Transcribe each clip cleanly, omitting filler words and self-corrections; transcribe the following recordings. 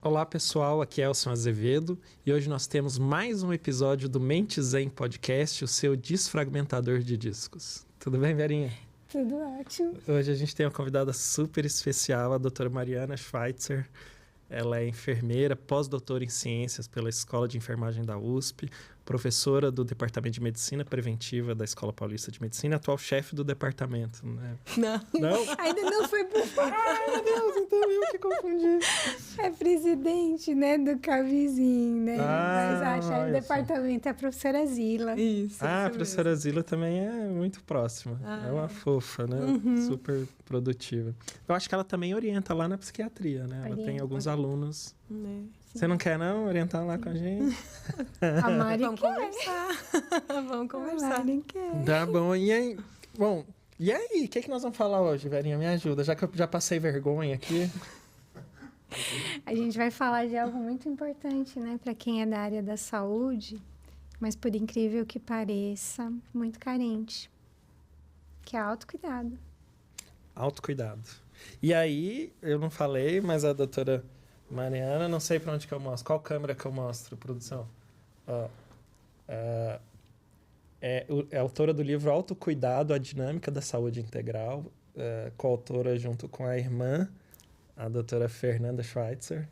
Olá pessoal, aqui é Elson Azevedo e hoje nós temos mais um episódio do Mente Zen Podcast, o seu desfragmentador de discos. Tudo bem, Verinha? Tudo ótimo. Hoje a gente tem uma convidada super especial, a doutora Mariana Schweitzer. Ela é enfermeira, pós-doutora em ciências pela Escola de Enfermagem da USP, professora do Departamento de Medicina Preventiva da Escola Paulista de Medicina, atual chefe do departamento, né? Não? Ainda não foi por favor. Ai, meu Deus, então eu que confundi. É presidente, né, do Cavizinho, né? Mas a chefe do departamento é a professora Zila. Isso a professora Zila também é muito próxima. É uma fofa, né? Super produtiva. Eu acho que ela também orienta lá na psiquiatria, né? Ela tem alguns alunos. Você não quer, não, orientar lá com a gente? A Mari Vamos conversar. Vamos conversar. A Mari quer. Tá bom. E aí? Bom, e aí? O que nós vamos falar hoje, Verinha? Me ajuda, já que eu já passei vergonha aqui. A gente vai falar de algo muito importante, né, para quem é da área da saúde, mas por incrível que pareça, muito carente, que é autocuidado. Autocuidado. E aí, eu não falei, mas a doutora Mariana, não sei para onde que eu mostro. Qual câmera que eu mostro, produção? É autora do livro Autocuidado, a Dinâmica da Saúde Integral, coautora junto com a irmã, a doutora Fernanda Schweitzer.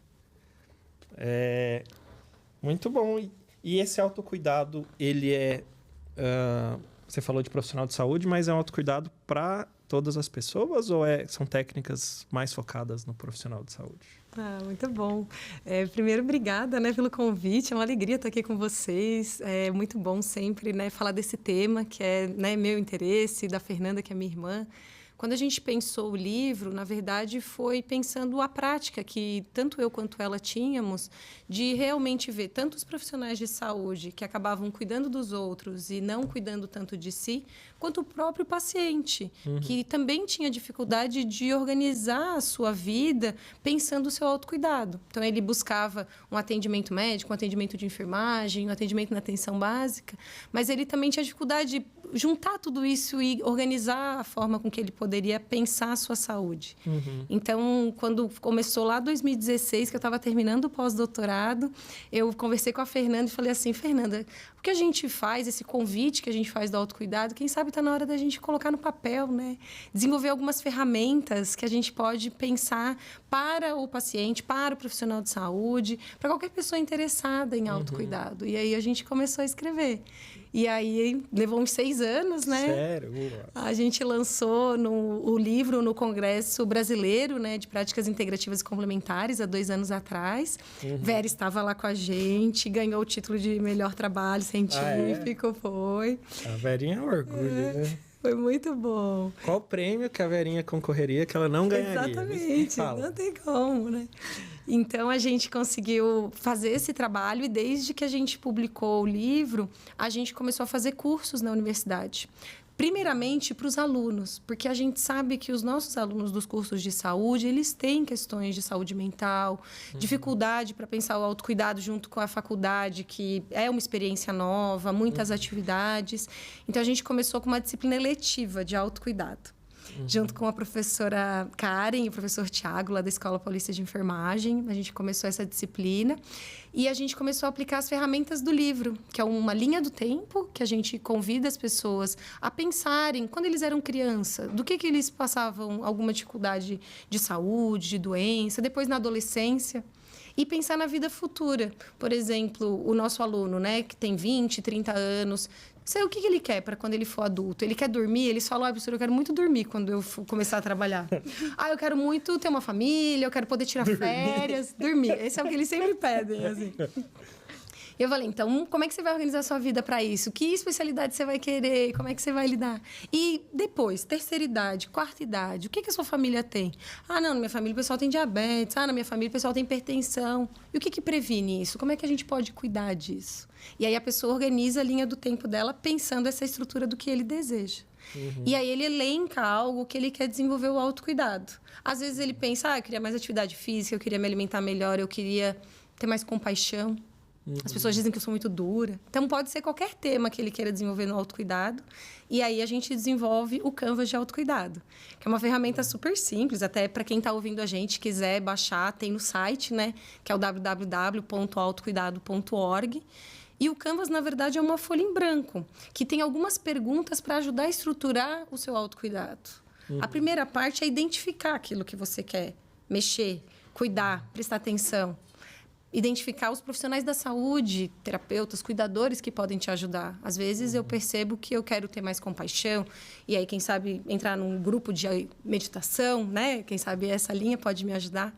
Muito bom. E esse autocuidado, ele você falou de profissional de saúde, mas é um autocuidado para todas as pessoas ou são técnicas mais focadas no profissional de saúde? Muito bom. Primeiro, obrigada, né, pelo convite. É uma alegria estar aqui com vocês. É muito bom sempre, né, falar desse tema que é, né, meu interesse, da Fernanda, que é minha irmã. Quando a gente pensou o livro, na verdade, foi pensando a prática que tanto eu quanto ela tínhamos de realmente ver tanto os profissionais de saúde que acabavam cuidando dos outros e não cuidando tanto de si, quanto o próprio paciente, que também tinha dificuldade de organizar a sua vida pensando o seu autocuidado. Então, ele buscava um atendimento médico, um atendimento de enfermagem, um atendimento na atenção básica, mas ele também tinha dificuldade de juntar tudo isso e organizar a forma com que ele poderia pensar a sua saúde. Então, quando começou lá em 2016, que eu estava terminando o pós-doutorado, eu conversei com a Fernanda e falei assim, Fernanda, o que a gente faz, esse convite que a gente faz do autocuidado, quem sabe está na hora da gente colocar no papel, né? Desenvolver algumas ferramentas que a gente pode pensar para o paciente, para o profissional de saúde, para qualquer pessoa interessada em autocuidado. E aí a gente começou a escrever. E aí levou uns 6 anos, né? Sério? A gente lançou o livro no Congresso Brasileiro, né, de Práticas Integrativas e Complementares, há 2 anos atrás. Vera estava lá com a gente, ganhou o título de melhor trabalho científico, foi. A Verinha é um orgulho, né? Foi muito bom. Qual prêmio que a Verinha concorreria que ela não ganharia? Exatamente, não tem como, né? Então, a gente conseguiu fazer esse trabalho e desde que a gente publicou o livro, a gente começou a fazer cursos na universidade. Primeiramente, para os alunos, porque a gente sabe que os nossos alunos dos cursos de saúde, eles têm questões de saúde mental, dificuldade para pensar o autocuidado junto com a faculdade, que é uma experiência nova, muitas atividades. Então, a gente começou com uma disciplina eletiva de autocuidado. Junto com a professora Karen e o professor Tiago, lá da Escola Paulista de Enfermagem. A gente começou essa disciplina e a gente começou a aplicar as ferramentas do livro, que é uma linha do tempo, que a gente convida as pessoas a pensarem, quando eles eram criança, do que eles passavam alguma dificuldade de saúde, de doença, depois na adolescência. E pensar na vida futura. Por exemplo, o nosso aluno, né, que tem 20, 30 anos, sei o que ele quer para quando ele for adulto. Ele quer dormir, ele fala, professor, eu quero muito dormir quando eu começar a trabalhar. Eu quero muito ter uma família, eu quero poder tirar férias, dormir. Esse é o que eles sempre pedem, assim. Eu falei, então, como é que você vai organizar a sua vida para isso? Que especialidade você vai querer? Como é que você vai lidar? E depois, terceira idade, quarta idade, o que a sua família tem? Não, na minha família o pessoal tem diabetes. Na minha família o pessoal tem hipertensão. E o que previne isso? Como é que a gente pode cuidar disso? E aí a pessoa organiza a linha do tempo dela pensando essa estrutura do que ele deseja. E aí ele elenca algo que ele quer desenvolver o autocuidado. Às vezes ele pensa, eu queria mais atividade física, eu queria me alimentar melhor, eu queria ter mais compaixão. As pessoas dizem que eu sou muito dura. Então, pode ser qualquer tema que ele queira desenvolver no autocuidado. E aí, a gente desenvolve o Canvas de autocuidado, que é uma ferramenta super simples. Até para quem está ouvindo a gente, quiser baixar, tem no site, né? Que é o www.autocuidado.org. E o Canvas, na verdade, é uma folha em branco, que tem algumas perguntas para ajudar a estruturar o seu autocuidado. A primeira parte é identificar aquilo que você quer mexer, cuidar, prestar atenção. Identificar os profissionais da saúde, terapeutas, cuidadores que podem te ajudar. Às vezes eu percebo que eu quero ter mais compaixão e aí, quem sabe, entrar num grupo de meditação, né? Quem sabe essa linha pode me ajudar.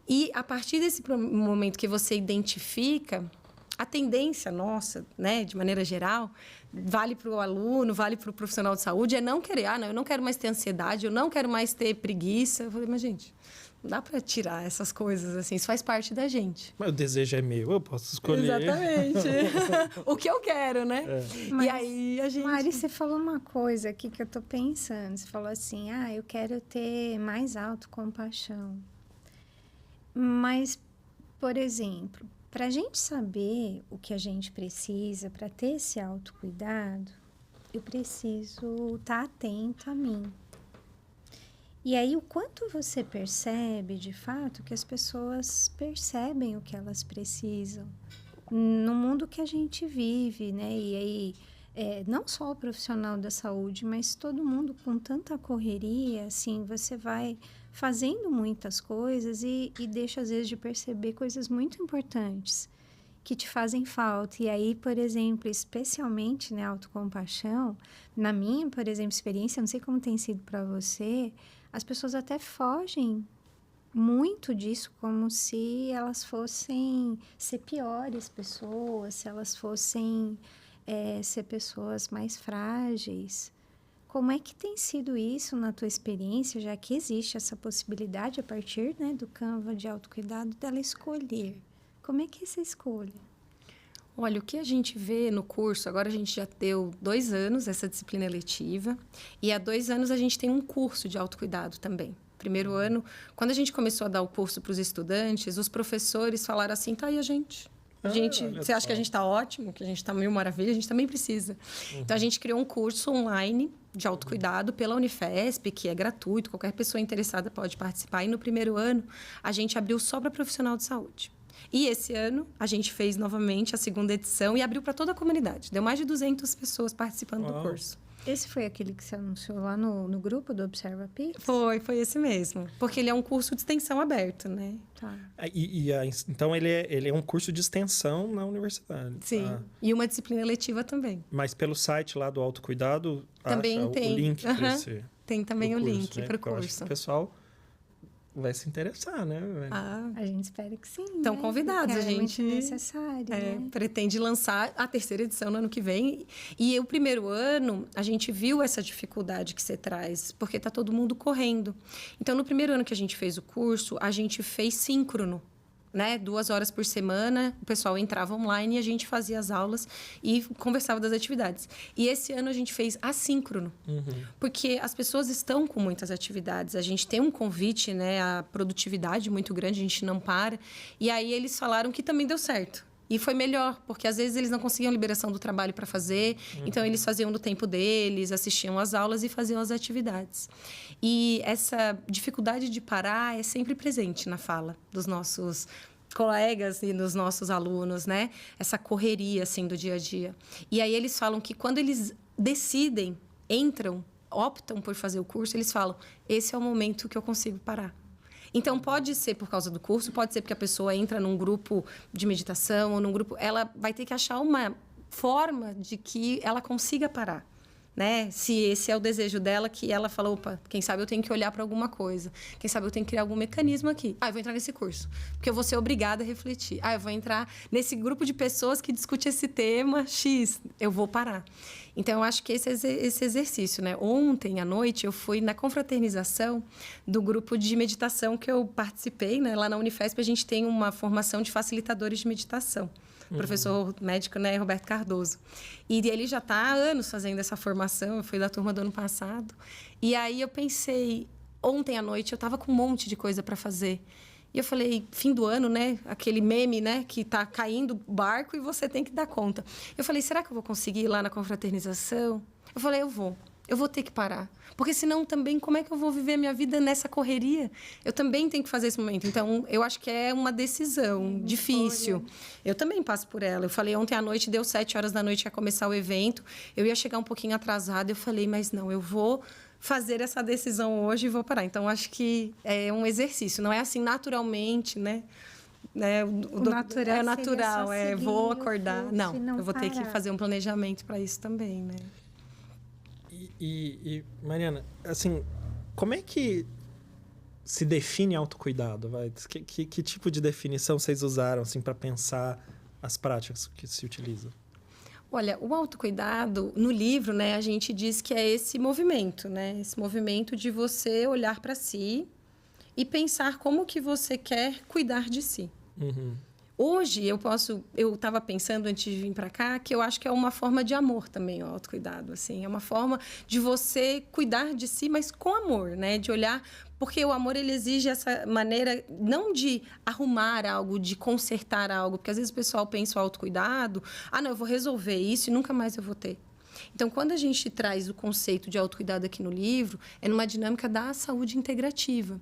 E a partir desse momento que você identifica, a tendência nossa, né, de maneira geral, vale para o aluno, vale para o profissional de saúde, é não querer, não, eu não quero mais ter ansiedade, eu não quero mais ter preguiça. Eu falei, mas gente, não dá para tirar essas coisas, assim, isso faz parte da gente. Mas o desejo é meu, eu posso escolher. Exatamente. O que eu quero, né? Mas, e aí a gente... Mari, você falou uma coisa aqui que eu tô pensando. Você falou assim, eu quero ter mais autocompaixão. Mas, por exemplo, para a gente saber o que a gente precisa para ter esse autocuidado, eu preciso estar atenta a mim. E aí, o quanto você percebe, de fato, que as pessoas percebem o que elas precisam no mundo que a gente vive, né? E aí, não só o profissional da saúde, mas todo mundo com tanta correria, assim, você vai fazendo muitas coisas e deixa, às vezes, de perceber coisas muito importantes que te fazem falta. E aí, por exemplo, especialmente, né, autocompaixão, na minha, por exemplo, experiência, não sei como tem sido para você, as pessoas até fogem muito disso, como se elas fossem ser piores pessoas, se elas fossem ser pessoas mais frágeis. Como é que tem sido isso na tua experiência, já que existe essa possibilidade, a partir, né, do Canva de autocuidado, dela escolher? Como é que é essa escolha? Olha, o que a gente vê no curso, agora a gente já deu 2 anos essa disciplina eletiva, e há 2 anos a gente tem um curso de autocuidado também. Primeiro ano, quando a gente começou a dar o curso para os estudantes, os professores falaram assim, tá aí a gente... você acha que a gente está ótimo, que a gente está mil maravilha? A gente também precisa. Então, a gente criou um curso online de autocuidado pela Unifesp, que é gratuito, qualquer pessoa interessada pode participar. E no primeiro ano, a gente abriu só para profissional de saúde. E esse ano, a gente fez novamente a 2ª edição e abriu para toda a comunidade. Deu mais de 200 pessoas participando do curso. Esse foi aquele que você anunciou lá no grupo do Observa Pix? Foi esse mesmo. Porque ele é um curso de extensão aberto, né? Tá. Então, ele é um curso de extensão na universidade. Sim, e uma disciplina eletiva também. Mas pelo site lá do autocuidado, também tem o link para esse... Tem também o link, né? para o curso. Eu acho que o pessoal vai se interessar, né? A gente espera que sim. Estão convidados. A gente necessário, né? pretende lançar a 3ª edição no ano que vem. E o primeiro ano, a gente viu essa dificuldade que você traz, porque está todo mundo correndo. Então, no primeiro ano que a gente fez o curso, a gente fez síncrono. Né? 2 horas por semana, o pessoal entrava online e a gente fazia as aulas e conversava das atividades. E esse ano a gente fez assíncrono, porque as pessoas estão com muitas atividades. A gente tem um convite, né, à produtividade muito grande, a gente não para. E aí eles falaram que também deu certo. E foi melhor, porque às vezes eles não conseguiam liberação do trabalho para fazer, então eles faziam no tempo deles, assistiam às aulas e faziam as atividades. E essa dificuldade de parar é sempre presente na fala dos nossos colegas e dos nossos alunos, né? Essa correria, assim, do dia a dia. E aí eles falam que quando eles decidem, optam por fazer o curso, eles falam, esse é o momento que eu consigo parar. Então, pode ser por causa do curso, pode ser porque a pessoa entra num grupo de meditação ou num grupo... Ela vai ter que achar uma forma de que ela consiga parar, né? Se esse é o desejo dela, que ela fala, opa, quem sabe eu tenho que olhar para alguma coisa. Quem sabe eu tenho que criar algum mecanismo aqui. Eu vou entrar nesse curso, porque eu vou ser obrigada a refletir. Eu vou entrar nesse grupo de pessoas que discute esse tema X. Eu vou parar. Então, eu acho que esse exercício, né? Ontem à noite, eu fui na confraternização do grupo de meditação que eu participei, né? Lá na Unifesp, a gente tem uma formação de facilitadores de meditação. O professor médico, né, Roberto Cardoso. E ele já está há anos fazendo essa formação, eu fui da turma do ano passado. E aí eu pensei, ontem à noite eu estava com um monte de coisa para fazer. E eu falei, fim do ano, né? Aquele meme, né? Que tá caindo o barco e você tem que dar conta. Eu falei, será que eu vou conseguir ir lá na confraternização? Eu falei, eu vou ter que parar. Porque senão também, como é que eu vou viver a minha vida nessa correria? Eu também tenho que fazer esse momento. Então, eu acho que é uma decisão difícil. Eu também passo por ela. Eu falei, ontem à noite, deu 7 horas da noite, ia começar o evento. Eu ia chegar um pouquinho atrasada. Eu falei, mas não, eu vou fazer essa decisão hoje e vou parar. Então, acho que é um exercício. Não é assim naturalmente, né? O natural é natural, vou acordar. Não, eu vou ter parar. que fazer um planejamento para isso também, né? E, Mariana, assim, como é que se define autocuidado? Que tipo de definição vocês usaram assim, para pensar as práticas que se utilizam? Olha, o autocuidado, no livro, né, a gente diz que é esse movimento, né? Esse movimento de você olhar para si e pensar como que você quer cuidar de si. Uhum. Hoje, eu estava pensando antes de vir para cá que eu acho que é uma forma de amor também o autocuidado, assim, é uma forma de você cuidar de si, mas com amor, né? De olhar, porque o amor ele exige essa maneira não de arrumar algo, de consertar algo, porque às vezes o pessoal pensa o autocuidado, não, eu vou resolver isso e nunca mais eu vou ter. Então, quando a gente traz o conceito de autocuidado aqui no livro, é numa dinâmica da saúde integrativa.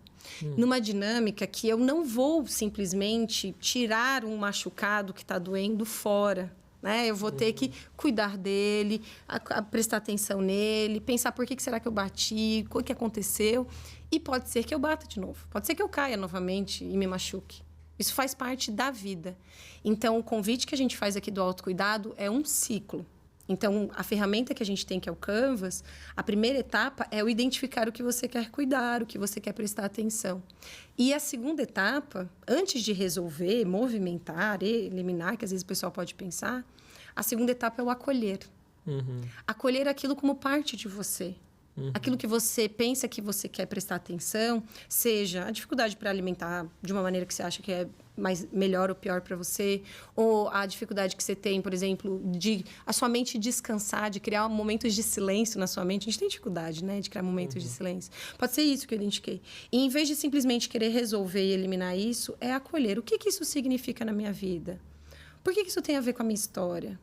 Numa dinâmica que eu não vou simplesmente tirar um machucado que está doendo fora. Né? Eu vou ter que cuidar dele, prestar atenção nele, pensar por que será que eu bati, o que aconteceu. E pode ser que eu bata de novo. Pode ser que eu caia novamente e me machuque. Isso faz parte da vida. Então, o convite que a gente faz aqui do autocuidado é um ciclo. Então, a ferramenta que a gente tem, que é o Canvas, a primeira etapa é o identificar o que você quer cuidar, o que você quer prestar atenção. E a segunda etapa, antes de resolver, movimentar, eliminar, que às vezes o pessoal pode pensar, a segunda etapa é o acolher. Uhum. Acolher aquilo como parte de você. Aquilo que você pensa que você quer prestar atenção, seja a dificuldade para alimentar de uma maneira que você acha que é melhor ou pior para você, ou a dificuldade que você tem, por exemplo, de a sua mente descansar, de criar momentos de silêncio na sua mente. A gente tem dificuldade, né, de criar momentos de silêncio. Pode ser isso que eu identifiquei. E em vez de simplesmente querer resolver e eliminar isso, é acolher. O que isso significa na minha vida? Por que isso tem a ver com a minha história?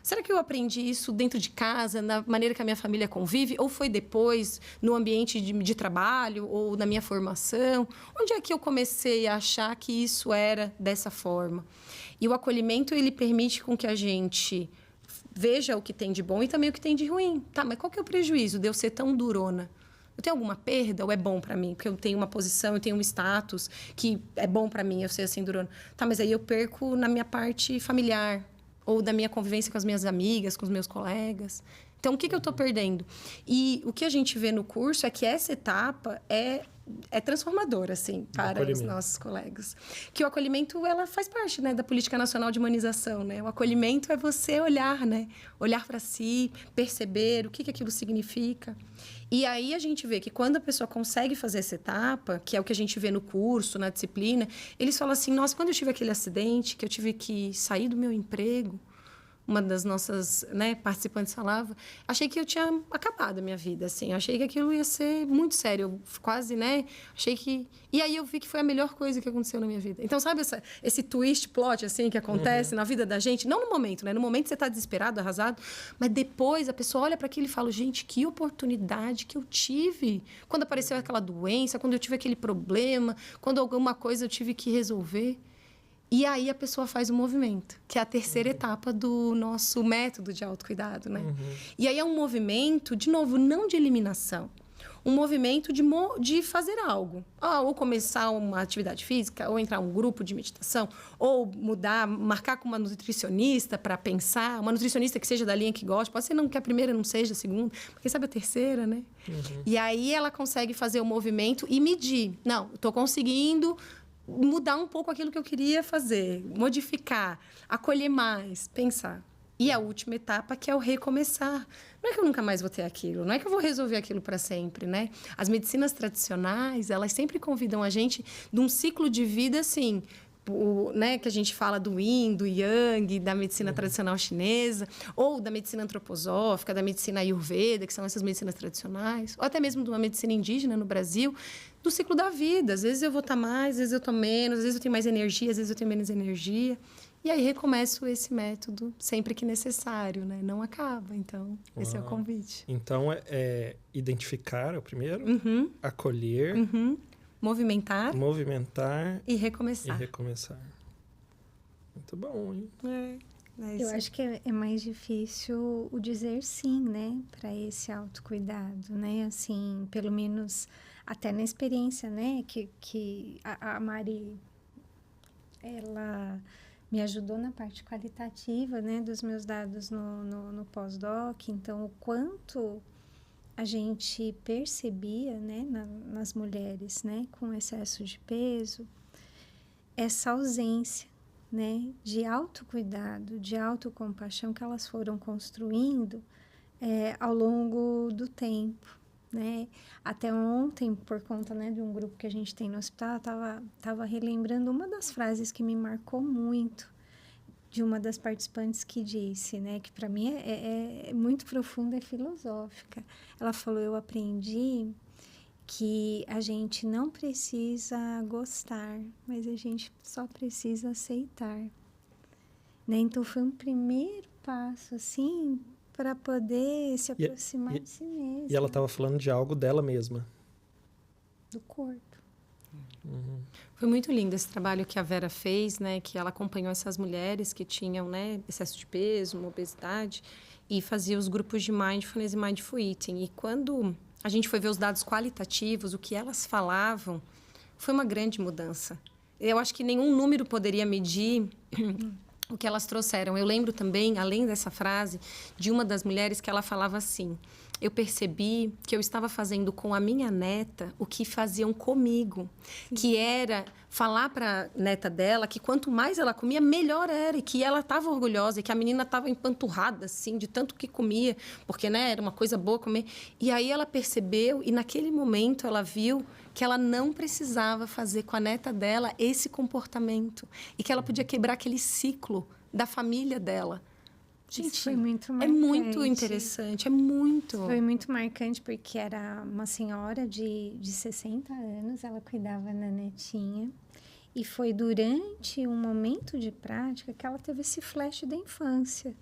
Será que eu aprendi isso dentro de casa, na maneira que a minha família convive? Ou foi depois, no ambiente de trabalho ou na minha formação? Onde é que eu comecei a achar que isso era dessa forma? E o acolhimento, ele permite com que a gente veja o que tem de bom e também o que tem de ruim. Tá, mas qual que é o prejuízo de eu ser tão durona? Eu tenho alguma perda ou é bom para mim? Porque eu tenho uma posição, eu tenho um status que é bom para mim eu ser assim durona. Tá, mas aí eu perco na minha parte familiar, ou da minha convivência com as minhas amigas, com os meus colegas. Então, o que eu estou perdendo? E o que a gente vê no curso é que essa etapa é transformadora, assim, para os nossos colegas. Que o acolhimento, ela faz parte, né, da Política Nacional de Humanização, né? O acolhimento é você olhar, né? Olhar para si, perceber o que aquilo significa. E aí a gente vê que quando a pessoa consegue fazer essa etapa, que é o que a gente vê no curso, na disciplina, eles falam assim, nossa, quando eu tive aquele acidente, que eu tive que sair do meu emprego, uma das nossas, né, participantes falava, achei que eu tinha acabado a minha vida, assim, achei que aquilo ia ser muito sério, eu quase, né, achei que... E aí eu vi que foi a melhor coisa que aconteceu na minha vida. Então, sabe esse twist, plot, assim, que acontece na vida da gente? Não no momento, né? No momento você está desesperado, arrasado, mas depois a pessoa olha para aquilo e fala, gente, que oportunidade que eu tive quando apareceu aquela doença, quando eu tive aquele problema, quando alguma coisa eu tive que resolver. E aí a pessoa faz o movimento, que é a terceira etapa do nosso método de autocuidado, né? E aí é um movimento, de novo, não de eliminação. Um movimento de fazer algo. Ou começar uma atividade física, ou entrar em um grupo de meditação, ou marcar com uma nutricionista para pensar, uma nutricionista que seja da linha que gosta. Pode ser não, que a primeira não seja a segunda, mas quem sabe a terceira, né? E aí ela consegue fazer o movimento e medir. Não, estou conseguindo mudar um pouco aquilo que eu queria fazer, modificar, acolher mais, pensar. E a última etapa, que é o recomeçar. Não é que eu nunca mais vou ter aquilo, não é que eu vou resolver aquilo para sempre, né? As medicinas tradicionais, elas sempre convidam a gente de um ciclo de vida, assim, né, que a gente fala do Yin, do Yang, da medicina tradicional chinesa, ou da medicina antroposófica, da medicina Ayurveda, que são essas medicinas tradicionais, ou até mesmo de uma medicina indígena no Brasil, do ciclo da vida. Às vezes eu vou estar mais, às vezes eu estou menos, às vezes eu tenho mais energia, às vezes eu tenho menos energia. E aí recomeço esse método sempre que necessário, né? Não acaba. Então, esse é o convite. Então, identificar é o primeiro, acolher, movimentar e recomeçar. Muito bom, hein? Eu acho que é mais difícil o dizer sim, né? Para esse autocuidado, né? Assim, pelo menos até na experiência, né? Que a Mari, ela me ajudou na parte qualitativa, né, dos meus dados no pós-doc. Então, o quanto a gente percebia, né, nas mulheres, né, com excesso de peso, essa ausência, né, de autocuidado, de autocompaixão que elas foram construindo ao longo do tempo. Né? Até ontem, por conta, né, de um grupo que a gente tem no hospital, tava relembrando uma das frases que me marcou muito, de uma das participantes que disse, né, que para mim é muito profunda e filosófica. Ela falou: eu aprendi que a gente não precisa gostar, mas a gente só precisa aceitar. Né? Então, foi um primeiro passo, assim, para poder se aproximar de si mesma. E ela estava falando de algo dela mesma. Do corpo. Foi muito lindo esse trabalho que a Vera fez, né? Que ela acompanhou essas mulheres que tinham, né, excesso de peso, uma obesidade, e fazia os grupos de Mindfulness e Mindful Eating. E quando a gente foi ver os dados qualitativos, o que elas falavam, foi uma grande mudança. Eu acho que nenhum número poderia medir o que elas trouxeram. Eu lembro também, além dessa frase, de uma das mulheres que ela falava assim: eu percebi que eu estava fazendo com a minha neta o que faziam comigo, que era falar para a neta dela que quanto mais ela comia, melhor era, e que ela estava orgulhosa, e que a menina estava empanturrada, assim, de tanto que comia, porque, né, era uma coisa boa comer. E aí ela percebeu, e naquele momento ela viu que ela não precisava fazer com a neta dela esse comportamento, e que ela podia quebrar aquele ciclo da família dela. Gente, isso foi muito marcante. É muito interessante, é muito. Foi muito marcante porque era uma senhora de 60 anos, ela cuidava da netinha. E foi durante um momento de prática que ela teve esse flash da infância,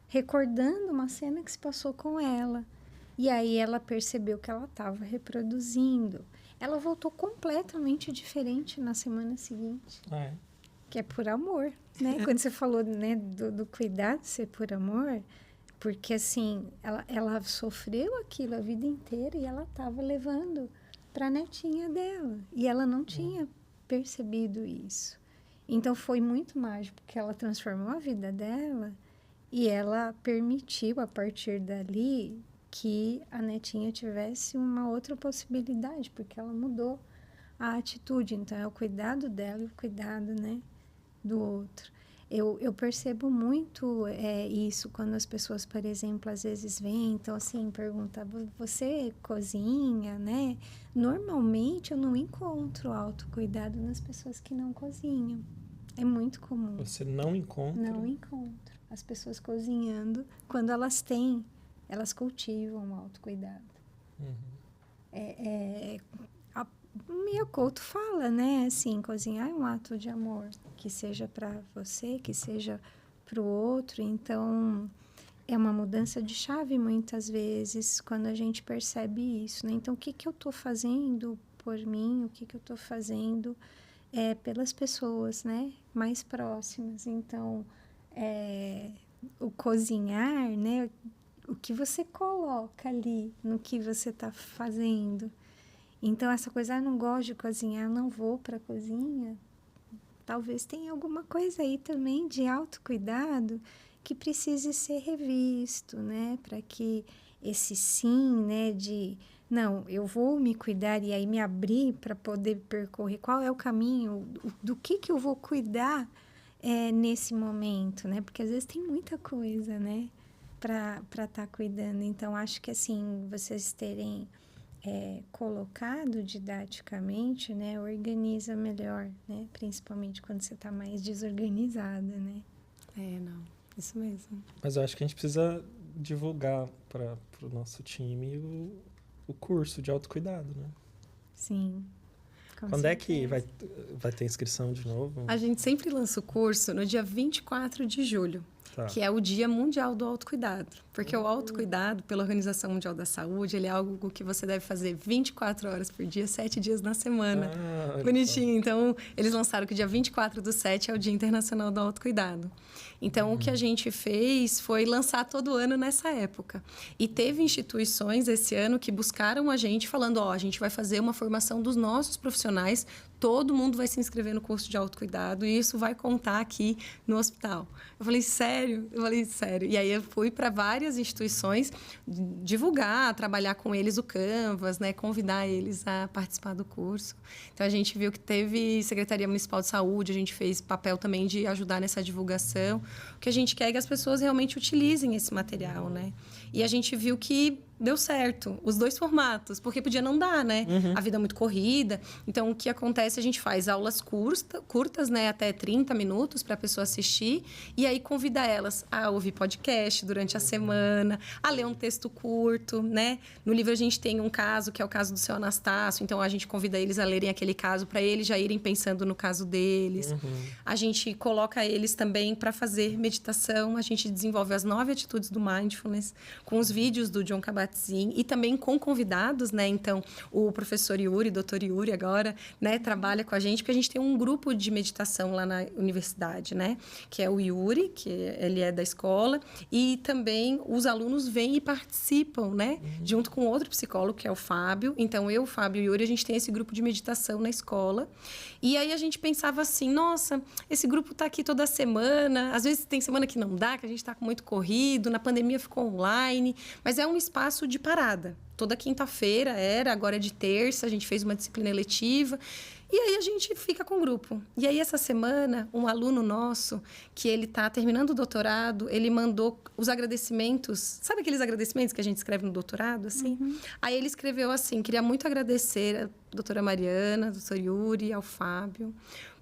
recordando uma cena que se passou com ela. E aí ela percebeu que ela estava reproduzindo. Ela voltou completamente diferente na semana seguinte. Que é por amor, né? Quando você falou, né, do cuidado ser por amor, porque, assim, ela sofreu aquilo a vida inteira e ela estava levando para a netinha dela. E ela não tinha percebido isso. Então, foi muito mágico, porque ela transformou a vida dela e ela permitiu, a partir dali, que a netinha tivesse uma outra possibilidade, porque ela mudou a atitude. Então, é o cuidado dela e o cuidado, né, do outro. Eu percebo muito isso quando as pessoas, por exemplo, às vezes vêm, então, assim, perguntam: você cozinha, né? Normalmente, eu não encontro autocuidado nas pessoas que não cozinham. É muito comum. Você não encontra? Não encontro as pessoas cozinhando. Quando elas têm, elas cultivam o autocuidado. O Mia Couto fala, né, assim, cozinhar é um ato de amor, que seja para você, que seja para o outro. Então, é uma mudança de chave muitas vezes quando a gente percebe isso, né? Então, o que eu estou fazendo por mim, o que eu estou fazendo pelas pessoas, né, mais próximas. Então, o cozinhar, né, o que você coloca ali no que você está fazendo. Então, essa coisa, eu não gosto de cozinhar, não vou para a cozinha, talvez tenha alguma coisa aí também de autocuidado que precise ser revisto, né? Para que esse sim, né, de, não, eu vou me cuidar e aí me abrir para poder percorrer qual é o caminho, do que eu vou cuidar nesse momento, né? Porque às vezes tem muita coisa, né, para estar cuidando. Então, acho que, assim, vocês terem colocado didaticamente, né, organiza melhor, né? Principalmente quando você está mais desorganizada, né? Não, isso mesmo. Mas eu acho que a gente precisa divulgar para o nosso time o curso de autocuidado, né? Sim. Quando é que vai ter inscrição de novo? A gente sempre lança o curso no dia 24 de julho. Tá. Que é o Dia Mundial do Autocuidado. Porque o autocuidado, pela Organização Mundial da Saúde, ele é algo que você deve fazer 24 horas por dia, 7 dias na semana. Bonitinho. Então, eles lançaram que o dia 24/7 é o Dia Internacional do Autocuidado. Então, o que a gente fez foi lançar todo ano nessa época. E teve instituições esse ano que buscaram a gente falando, a gente vai fazer uma formação dos nossos profissionais, todo mundo vai se inscrever no curso de autocuidado e isso vai contar aqui no hospital. Eu falei, sério? Eu falei, sério. E aí eu fui para várias instituições divulgar, trabalhar com eles o Canvas, né? Convidar eles a participar do curso. Então, a gente viu que teve Secretaria Municipal de Saúde, a gente fez papel também de ajudar nessa divulgação. O que a gente quer é que as pessoas realmente utilizem esse material, né? E a gente viu que deu certo, os dois formatos, porque podia não dar, né? A vida é muito corrida. Então, o que acontece? A gente faz aulas curtas, né? Até 30 minutos para a pessoa assistir. E aí, convida elas a ouvir podcast durante a semana, a ler um texto curto, né? No livro, a gente tem um caso, que é o caso do seu Anastácio. Então, a gente convida eles a lerem aquele caso para eles já irem pensando no caso deles. A gente coloca eles também para fazer meditação. A gente desenvolve as 9 atitudes do Mindfulness com os vídeos do Jon Kabat-Zinn e também com convidados, né? Então, o professor Yuri, doutor Yuri agora, né? Trabalha com a gente, porque a gente tem um grupo de meditação lá na universidade, né? Que é o Yuri, que ele é da escola, e também os alunos vêm e participam, né? Junto com outro psicólogo, que é o Fábio. Então, eu, o Fábio e o Yuri, a gente tem esse grupo de meditação na escola. E aí, a gente pensava assim, nossa, esse grupo tá aqui toda semana, às vezes tem semana que não dá, que a gente tá com muito corrido, na pandemia ficou online, mas é um espaço de parada. Toda quinta-feira agora é de terça, a gente fez uma disciplina eletiva. E aí a gente fica com o grupo. E aí essa semana, um aluno nosso, que ele está terminando o doutorado, ele mandou os agradecimentos. Sabe aqueles agradecimentos que a gente escreve no doutorado, assim? Aí ele escreveu assim, queria muito agradecer a doutora Mariana, ao doutor Yuri, ao Fábio,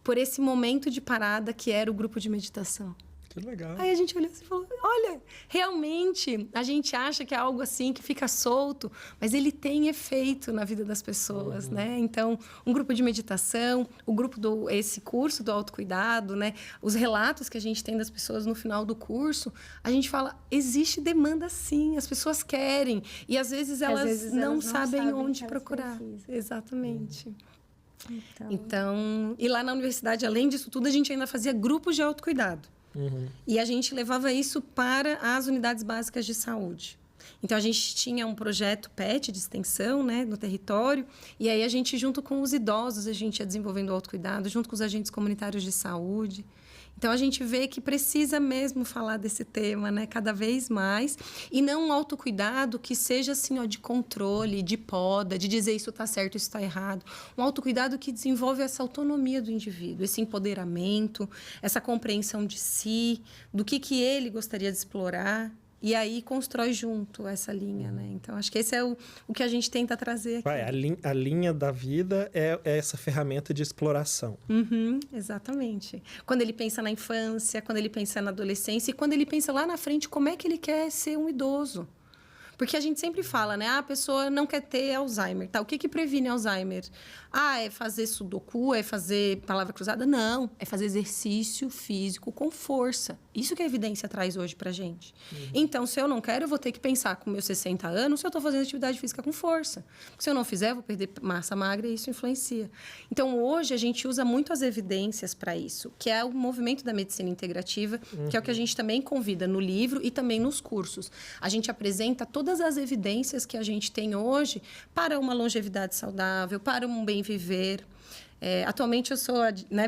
por esse momento de parada que era o grupo de meditação. Que legal. Aí a gente olhou assim e falou, olha, realmente, a gente acha que é algo assim, que fica solto, mas ele tem efeito na vida das pessoas, né? Então, um grupo de meditação, o grupo esse curso do autocuidado, né? Os relatos que a gente tem das pessoas no final do curso, a gente fala, existe demanda sim, as pessoas querem. E às vezes elas não sabem onde procurar. Exatamente. Então, e lá na universidade, além disso tudo, a gente ainda fazia grupos de autocuidado. E a gente levava isso para as unidades básicas de saúde. Então, a gente tinha um projeto PET de extensão, né, no território. E aí, a gente, junto com os idosos, a gente ia desenvolvendo o autocuidado, junto com os agentes comunitários de saúde. Então, a gente vê que precisa mesmo falar desse tema, né? Cada vez mais. E não um autocuidado que seja, assim, de controle, de poda, de dizer isso está certo, isso está errado. Um autocuidado que desenvolve essa autonomia do indivíduo, esse empoderamento, essa compreensão de si, do que ele gostaria de explorar. E aí constrói junto essa linha, né? Então, acho que esse é o que a gente tenta trazer aqui. A linha da vida é essa ferramenta de exploração. Exatamente. Quando ele pensa na infância, quando ele pensa na adolescência e quando ele pensa lá na frente como é que ele quer ser um idoso. Porque a gente sempre fala, né? A pessoa não quer ter Alzheimer, tá? O que previne Alzheimer? É fazer sudoku, é fazer palavra cruzada? Não, é fazer exercício físico com força. Isso que a evidência traz hoje pra gente. Então, se eu não quero, eu vou ter que pensar com meus 60 anos se eu tô fazendo atividade física com força. Porque se eu não fizer, eu vou perder massa magra e isso influencia. Então, hoje, a gente usa muito as evidências para isso, que é o movimento da medicina integrativa, que é o que a gente também convida no livro e também nos cursos. A gente apresenta todas as evidências que a gente tem hoje para uma longevidade saudável, para um bem viver. Atualmente, eu sou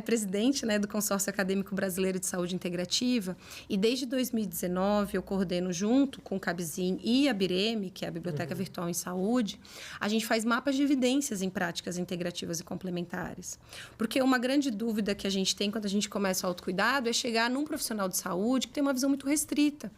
presidente, né, do Consórcio Acadêmico Brasileiro de Saúde Integrativa e desde 2019 eu coordeno junto com o Kabat-Zinn e a BIREME, que é a Biblioteca Virtual em Saúde, a gente faz mapas de evidências em práticas integrativas e complementares. Porque uma grande dúvida que a gente tem quando a gente começa o autocuidado é chegar num profissional de saúde que tem uma visão muito restrita.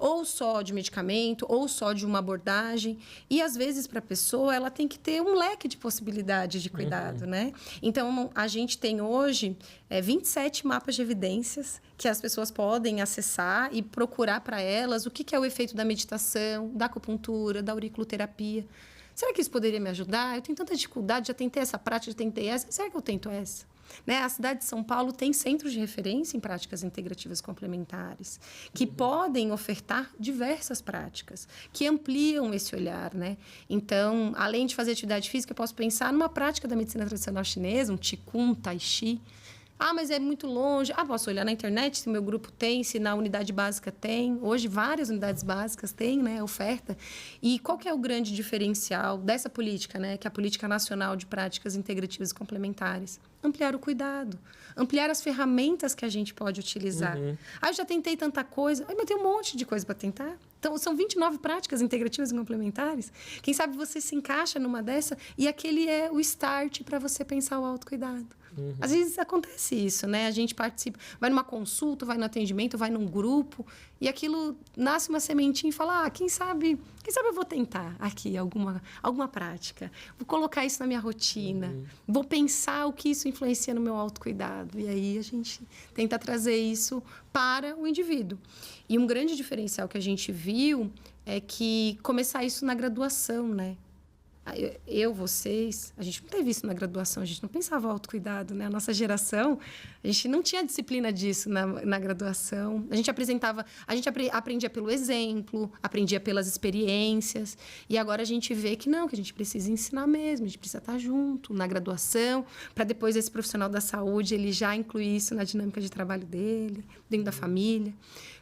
ou só de medicamento, ou só de uma abordagem. E, às vezes, para a pessoa, ela tem que ter um leque de possibilidades de cuidado, né? Então, a gente tem hoje 27 mapas de evidências que as pessoas podem acessar e procurar para elas o que é o efeito da meditação, da acupuntura, da auriculoterapia. Será que isso poderia me ajudar? Eu tenho tanta dificuldade, já tentei essa prática, já tentei essa. Será que eu tento essa? Né? A cidade de São Paulo tem centros de referência em práticas integrativas complementares, que podem ofertar diversas práticas, que ampliam esse olhar, né? Então, além de fazer atividade física, eu posso pensar numa prática da medicina tradicional chinesa, um Qigong, Tai Chi. Ah, mas é muito longe. Ah, posso olhar na internet se o meu grupo tem, se na unidade básica tem. Hoje, várias unidades básicas têm, né, oferta. E qual que é o grande diferencial dessa política, né, que é a Política Nacional de Práticas Integrativas e Complementares? Ampliar o cuidado, ampliar as ferramentas que a gente pode utilizar. Ah, eu já tentei tanta coisa. Ah, mas tem um monte de coisa para tentar. Então, são 29 práticas integrativas e complementares. Quem sabe você se encaixa numa dessa e aquele é o start para você pensar o autocuidado. Às vezes acontece isso, né? A gente participa, vai numa consulta, vai no atendimento, vai num grupo e aquilo nasce uma sementinha e fala, quem sabe eu vou tentar aqui alguma prática. Vou colocar isso na minha rotina. Vou pensar o que isso influencia no meu autocuidado. E aí a gente tenta trazer isso para o indivíduo. E um grande diferencial que a gente viu é que começar isso na graduação, né? Vocês, a gente não teve isso na graduação, a gente não pensava em autocuidado, né? A nossa geração, a gente não tinha disciplina disso na graduação. A gente aprendia pelo exemplo, aprendia pelas experiências. E agora a gente vê que não, que a gente precisa ensinar mesmo, a gente precisa estar junto na graduação, para depois esse profissional da saúde, ele já incluir isso na dinâmica de trabalho dele, dentro da família.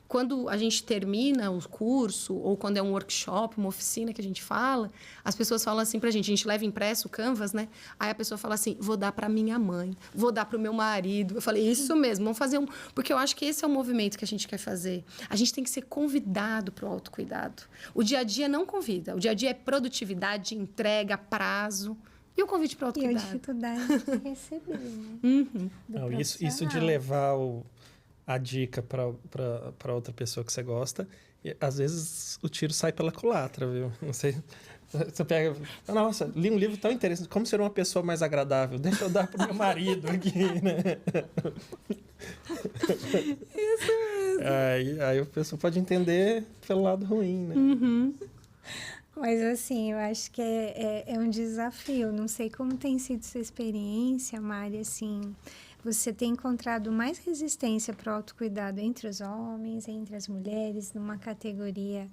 Quando a gente termina o curso, ou quando é um workshop, uma oficina que a gente fala, as pessoas falam assim pra gente, a gente leva impresso o Canvas, né? Aí a pessoa fala assim, vou dar pra minha mãe, vou dar pro meu marido. Eu falei, isso mesmo, vamos fazer Porque eu acho que esse é o movimento que a gente quer fazer. A gente tem que ser convidado pro autocuidado. O dia a dia não convida. O dia a dia é produtividade, entrega, prazo. E o convite para o autocuidado? E a dificuldade de receber, né? Não, isso de levar a dica para outra pessoa que você gosta, e, às vezes o tiro sai pela culatra, viu? Não sei, você pega, nossa, li um livro tão interessante, como ser uma pessoa mais agradável, deixa eu dar pro meu marido aqui, né? Isso mesmo. Aí a pessoa pode entender pelo lado ruim, né? Mas, assim, eu acho que é um desafio. Não sei como tem sido sua experiência, Mari, assim... Você tem encontrado mais resistência para o autocuidado entre os homens, entre as mulheres, numa categoria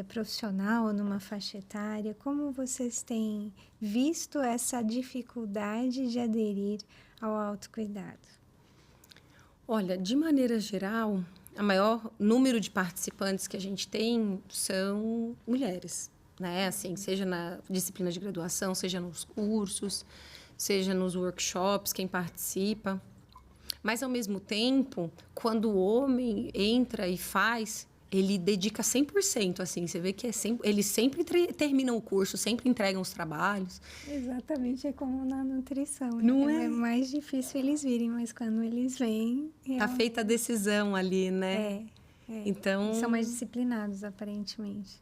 profissional ou numa faixa etária? Como vocês têm visto essa dificuldade de aderir ao autocuidado? Olha, de maneira geral, o maior número de participantes que a gente tem são mulheres, né? Assim, seja na disciplina de graduação, seja nos cursos, seja nos workshops, quem participa. Mas, ao mesmo tempo, quando o homem entra e faz, ele dedica 100%, assim. Você vê que eles sempre terminam o curso, sempre entregam os trabalhos. Exatamente, é como na nutrição. Não é? É mais difícil eles virem, mas quando eles vêm... Tá feita a decisão ali, né? Então, são mais disciplinados, aparentemente.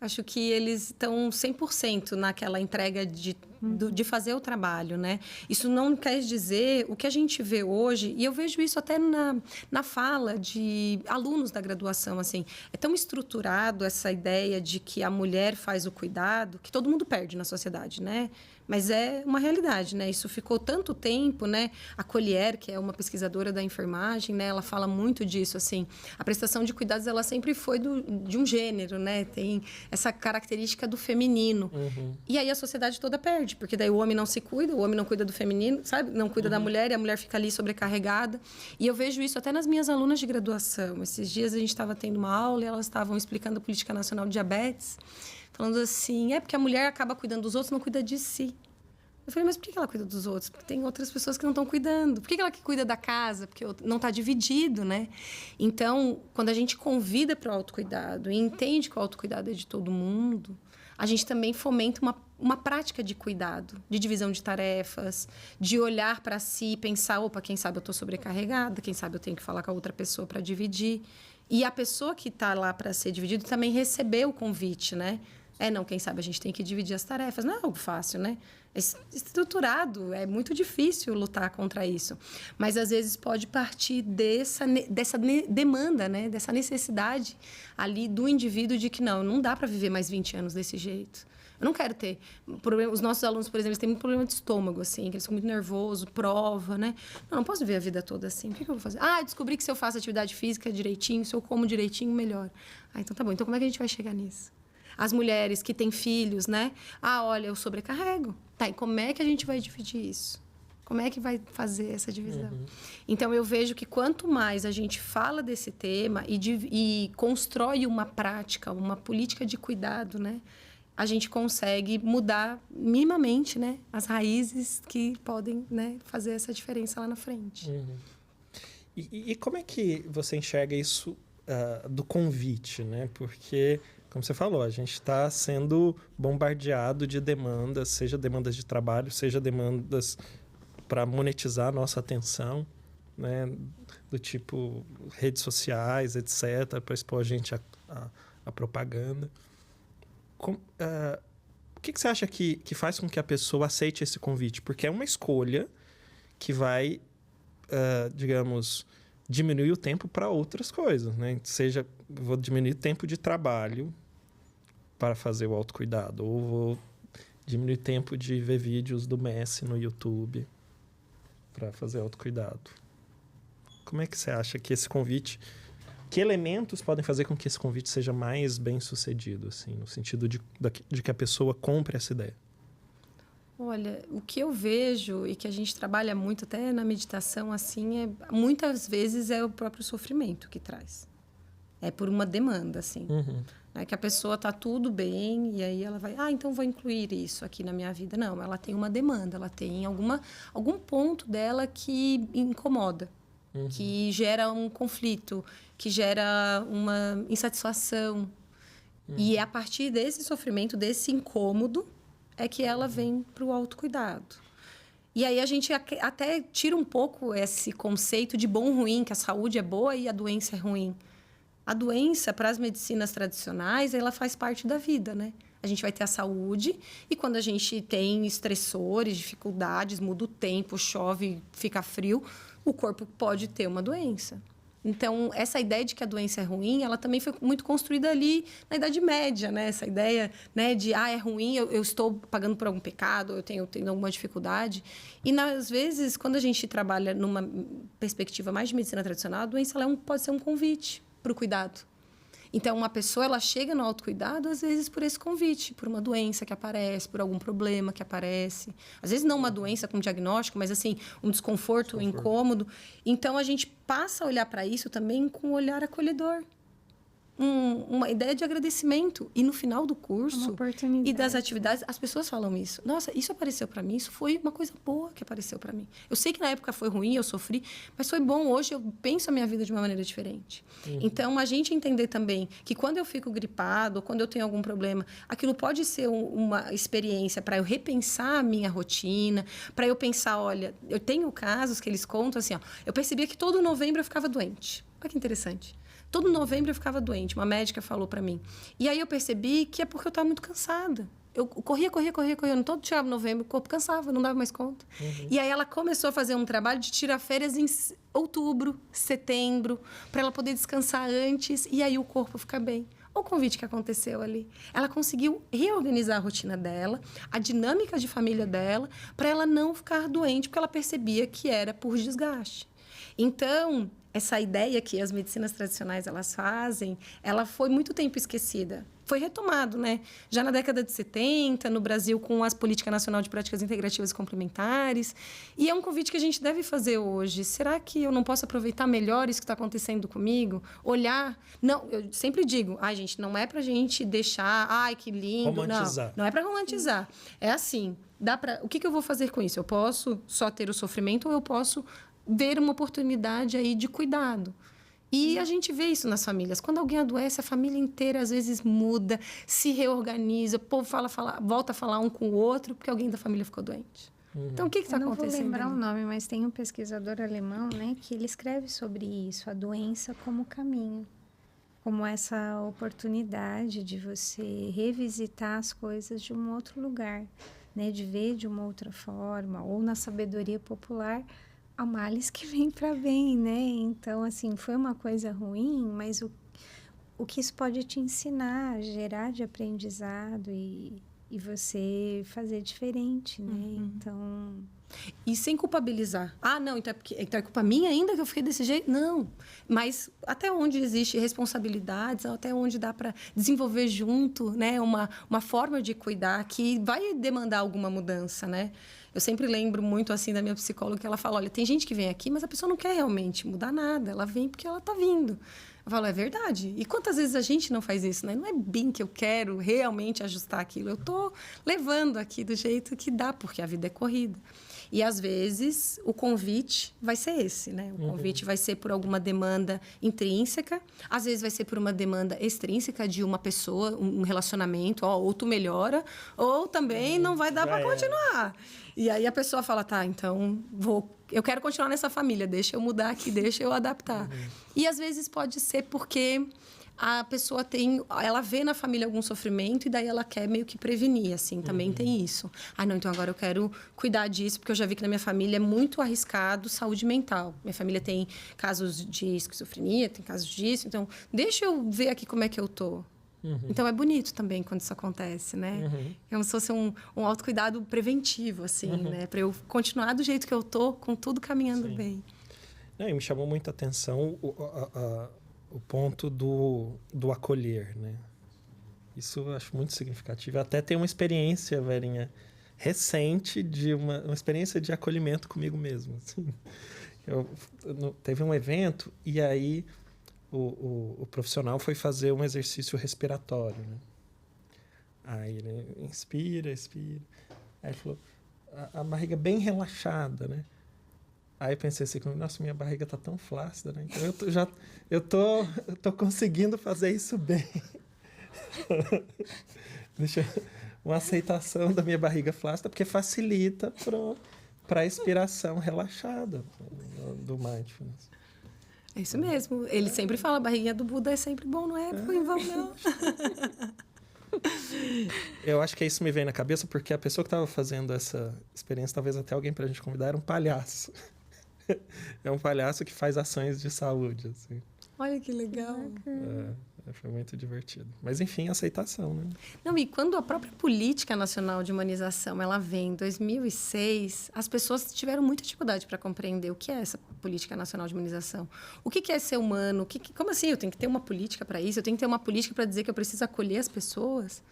Acho que eles estão 100% naquela entrega de fazer o trabalho, né? Isso não quer dizer... O que a gente vê hoje, e eu vejo isso até na fala de alunos da graduação, assim, é tão estruturado essa ideia de que a mulher faz o cuidado, que todo mundo perde na sociedade, né? Mas é uma realidade, né? Isso ficou tanto tempo, né? A Collier, que é uma pesquisadora da enfermagem, né? Ela fala muito disso, assim. A prestação de cuidados, ela sempre foi de um gênero, né? Tem essa característica do feminino. E aí a sociedade toda perde, porque daí o homem não se cuida, o homem não cuida do feminino, sabe? Não cuida da mulher e a mulher fica ali sobrecarregada. E eu vejo isso até nas minhas alunas de graduação. Esses dias a gente estava tendo uma aula e elas estavam explicando a Política Nacional de Diabetes, falando assim, porque a mulher acaba cuidando dos outros, não cuida de si. Eu falei, mas por que ela cuida dos outros? Porque tem outras pessoas que não estão cuidando. Por que ela que cuida da casa? Porque não está dividido, né? Então, quando a gente convida para o autocuidado e entende que o autocuidado é de todo mundo, a gente também fomenta uma prática de cuidado, de divisão de tarefas, de olhar para si e pensar, quem sabe eu estou sobrecarregada, quem sabe eu tenho que falar com a outra pessoa para dividir. E a pessoa que está lá para ser dividido também recebeu o convite, né? Não, quem sabe a gente tem que dividir as tarefas. Não é algo fácil, né? É estruturado, é muito difícil lutar contra isso. Mas, às vezes, pode partir dessa demanda, né? Dessa necessidade ali do indivíduo de que não dá para viver mais 20 anos desse jeito. Eu não quero ter problema. Os nossos alunos, por exemplo, eles têm muito problema de estômago, assim, que eles são muito nervosos, prova, né? Não posso viver a vida toda assim. O que eu vou fazer? Descobri que se eu faço atividade física direitinho, se eu como direitinho, melhor. Então tá bom. Então como é que a gente vai chegar nisso? As mulheres que têm filhos, né? Olha, eu sobrecarrego. Tá, e como é que a gente vai dividir isso? Como é que vai fazer essa divisão? Então, eu vejo que quanto mais a gente fala desse tema e constrói uma prática, uma política de cuidado, né? A gente consegue mudar minimamente, né, as raízes que podem, né, fazer essa diferença lá na frente. E como é que você enxerga isso do convite, né? Porque, como você falou, a gente está sendo bombardeado de demandas, seja demandas de trabalho, seja demandas para monetizar a nossa atenção, né? Do tipo redes sociais, etc., para expor a gente a propaganda. O que você acha que faz com que a pessoa aceite esse convite? Porque é uma escolha que vai, digamos, diminuir o tempo para outras coisas, né? Seja, vou diminuir o tempo de trabalho para fazer o autocuidado, ou vou diminuir o tempo de ver vídeos do Messi no YouTube para fazer autocuidado. Como é que você acha que esse convite... Que elementos podem fazer com que esse convite seja mais bem sucedido, assim, no sentido de que a pessoa compre essa ideia? Olha, o que eu vejo e que a gente trabalha muito até na meditação, assim, muitas vezes é o próprio sofrimento que traz. É por uma demanda, assim. É que a pessoa está tudo bem e aí ela vai, então vou incluir isso aqui na minha vida. Não, ela tem uma demanda, ela tem algum ponto dela que incomoda. Que gera um conflito, que gera uma insatisfação. E é a partir desse sofrimento, desse incômodo, é que ela vem para o autocuidado. E aí a gente até tira um pouco esse conceito de bom ruim, que a saúde é boa e a doença é ruim. A doença, para as medicinas tradicionais, ela faz parte da vida, né? A gente vai ter a saúde e quando a gente tem estressores, dificuldades, muda o tempo, chove, fica frio, o corpo pode ter uma doença. Então, essa ideia de que a doença é ruim, ela também foi muito construída ali na Idade Média, né? Essa ideia, né, de, é ruim, eu estou pagando por algum pecado, eu tenho alguma dificuldade. E, às vezes, quando a gente trabalha numa perspectiva mais de medicina tradicional, a doença pode ser um convite para o cuidado. Então, uma pessoa, ela chega no autocuidado, às vezes, por esse convite, por uma doença que aparece, por algum problema que aparece. Às vezes, não uma doença com diagnóstico, mas, assim, um desconforto, um incômodo. Então, a gente passa a olhar para isso também com um olhar acolhedor. Uma ideia de agradecimento. E no final do curso e das atividades, as pessoas falam isso. Nossa, isso apareceu para mim, isso foi uma coisa boa que apareceu para mim. Eu sei que na época foi ruim, eu sofri, mas foi bom. Hoje eu penso a minha vida de uma maneira diferente. Então, a gente entender também que quando eu fico gripado, ou quando eu tenho algum problema, aquilo pode ser uma experiência para eu repensar a minha rotina, para eu pensar, olha, eu tenho casos que eles contam assim, eu percebia que todo novembro eu ficava doente. Olha que interessante. Todo novembro eu ficava doente, uma médica falou para mim. E aí eu percebi que é porque eu estava muito cansada. Eu corria. No todo chegava novembro, o corpo cansava, não dava mais conta. E aí ela começou a fazer um trabalho de tirar férias em outubro, setembro, para ela poder descansar antes e aí o corpo ficar bem. Olha o convite que aconteceu ali. Ela conseguiu reorganizar a rotina dela, a dinâmica de família dela, para ela não ficar doente, porque ela percebia que era por desgaste. Então, essa ideia que as medicinas tradicionais elas fazem, ela foi muito tempo esquecida. Foi retomado, né? Já na década de 70, no Brasil, com a Política Nacional de Práticas Integrativas e Complementares. E é um convite que a gente deve fazer hoje. Será que eu não posso aproveitar melhor isso que está acontecendo comigo? Olhar... Não, eu sempre digo, gente, não é para a gente deixar... que lindo. Romantizar. Não é para romantizar. É assim, o que eu vou fazer com isso? Eu posso só ter o sofrimento ou eu posso... ver uma oportunidade aí de cuidado. E a gente vê isso nas famílias. Quando alguém adoece, a família inteira às vezes muda, se reorganiza, o povo volta a falar um com o outro porque alguém da família ficou doente. Então, o que está acontecendo? Eu não vou lembrar o nome, mas tem um pesquisador alemão, né, que ele escreve sobre isso, a doença como caminho. como essa oportunidade de você revisitar as coisas de um outro lugar, né? De ver de uma outra forma, ou na sabedoria popular, há males que vêm para bem, né? Então, assim, foi uma coisa ruim, mas o que isso pode te ensinar, gerar de aprendizado e você fazer diferente, né? Então... E sem culpabilizar. Ah, não, então é culpa minha ainda que eu fiquei desse jeito? Não. Mas até onde existe responsabilidades, até onde dá para desenvolver junto, né? Uma forma de cuidar que vai demandar alguma mudança, né? Eu sempre lembro muito, assim, da minha psicóloga, que ela fala, olha, tem gente que vem aqui, mas a pessoa não quer realmente mudar nada. Ela vem porque ela está vindo. Eu falo, é verdade. E quantas vezes a gente não faz isso, né? Não é bem que eu quero realmente ajustar aquilo. Eu estou levando aqui do jeito que dá, porque a vida é corrida. E, às vezes, o convite vai ser esse, né? O convite vai ser por alguma demanda intrínseca, às vezes vai ser por uma demanda extrínseca de uma pessoa, um relacionamento, ou tu melhora, ou também não vai dar para continuar. E aí a pessoa fala, tá, então eu quero continuar nessa família, deixa eu mudar aqui, deixa eu adaptar. E, às vezes, pode ser porque a pessoa ela vê na família algum sofrimento e daí ela quer meio que prevenir, assim, também tem isso. Ah, não, então agora eu quero cuidar disso, porque eu já vi que na minha família é muito arriscado saúde mental. Minha família tem casos de esquizofrenia, tem casos disso, então deixa eu ver aqui como é que eu tô. Então, é bonito também quando isso acontece, né? É como se fosse um autocuidado preventivo, assim, né? Para eu continuar do jeito que eu tô, com tudo caminhando bem. E me chamou muita atenção o ponto do acolher, né? Isso eu acho muito significativo. Até tem uma experiência, Verinha, recente de uma experiência de acolhimento comigo mesmo. Assim. Teve um evento e aí o profissional foi fazer um exercício respiratório, né? Aí ele inspira. Aí ele falou, a barriga bem relaxada, né? Aí eu pensei assim, nossa, minha barriga tá tão flácida, né? Então eu tô conseguindo fazer isso bem. Uma aceitação da minha barriga flácida, porque facilita para a expiração relaxada do mindfulness. É isso mesmo. Ele sempre fala, a barriguinha do Buda é sempre bom, não é ruim, vão não. Eu acho que isso me veio na cabeça porque a pessoa que estava fazendo essa experiência, talvez até alguém para a gente convidar, era um palhaço. É um palhaço que faz ações de saúde, assim. Olha que legal. Foi muito divertido. Mas, enfim, aceitação, né? Não, e quando a própria Política Nacional de Humanização ela vem em 2006, as pessoas tiveram muita dificuldade para compreender o que é essa Política Nacional de Humanização. O que é ser humano? Como assim? Eu tenho que ter uma política para isso? Eu tenho que ter uma política para dizer que eu preciso acolher as pessoas?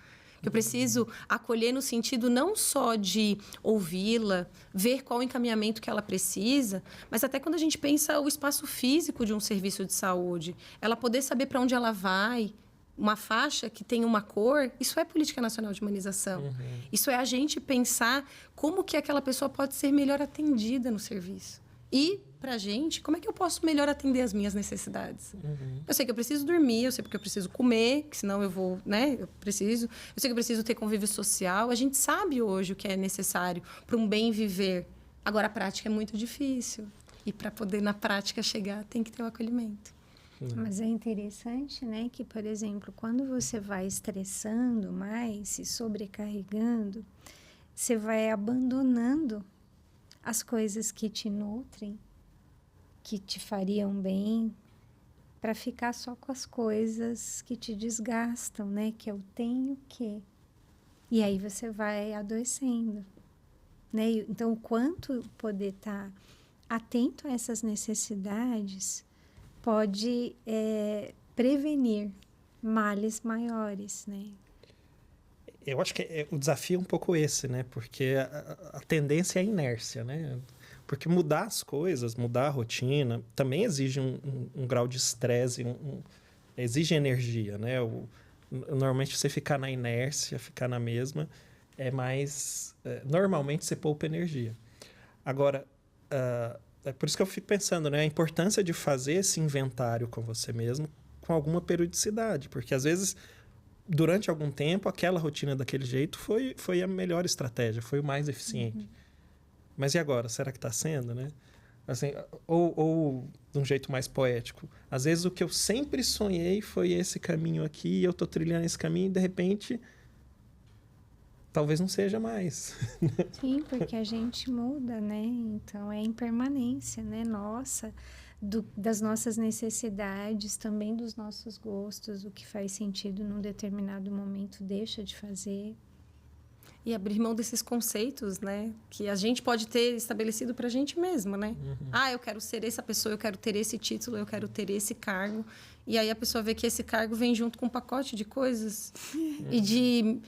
Eu preciso acolher no sentido não só de ouvi-la, ver qual o encaminhamento que ela precisa, mas até quando a gente pensa o espaço físico de um serviço de saúde, ela poder saber para onde ela vai, uma faixa que tem uma cor, isso é Política Nacional de Humanização. Isso é a gente pensar como que aquela pessoa pode ser melhor atendida no serviço. E, para a gente, como é que eu posso melhor atender as minhas necessidades? Eu sei que eu preciso dormir, eu sei porque eu preciso comer, que senão eu vou, né? Eu sei que eu preciso ter convívio social. A gente sabe hoje o que é necessário para um bem viver. Agora, a prática é muito difícil. E para poder, na prática, chegar, tem que ter o acolhimento. Mas é interessante, né? Que, por exemplo, quando você vai estressando mais, se sobrecarregando, você vai abandonando as coisas que te nutrem, que te fariam bem, para ficar só com as coisas que te desgastam, né? Que eu tenho que. E aí você vai adoecendo, né? Então, o quanto poder estar atento a essas necessidades pode prevenir males maiores, né? Eu acho que o desafio é um pouco esse, né? Porque a tendência é a inércia, né? Porque mudar as coisas, mudar a rotina, também exige um grau de estresse, exige energia, né? Normalmente você ficar na inércia, ficar na mesma, é mais... normalmente você poupa energia. Agora, é por isso que eu fico pensando, né? A importância de fazer esse inventário com você mesmo com alguma periodicidade, porque às vezes... Durante algum tempo, aquela rotina daquele jeito foi a melhor estratégia, foi o mais eficiente. Mas e agora? Será que está sendo, né? Assim, ou de um jeito mais poético. Às vezes o que eu sempre sonhei foi esse caminho aqui, e eu tô trilhando esse caminho e de repente talvez não seja mais. Sim, porque a gente muda, né? Então é impermanência, né? Nossa, das nossas necessidades, também dos nossos gostos, o que faz sentido num determinado momento deixa de fazer. E abrir mão desses conceitos, né? Que a gente pode ter estabelecido para a gente mesmo, né? Eu quero ser essa pessoa, eu quero ter esse título, eu quero ter esse cargo. E aí a pessoa vê que esse cargo vem junto com um pacote de coisas. E de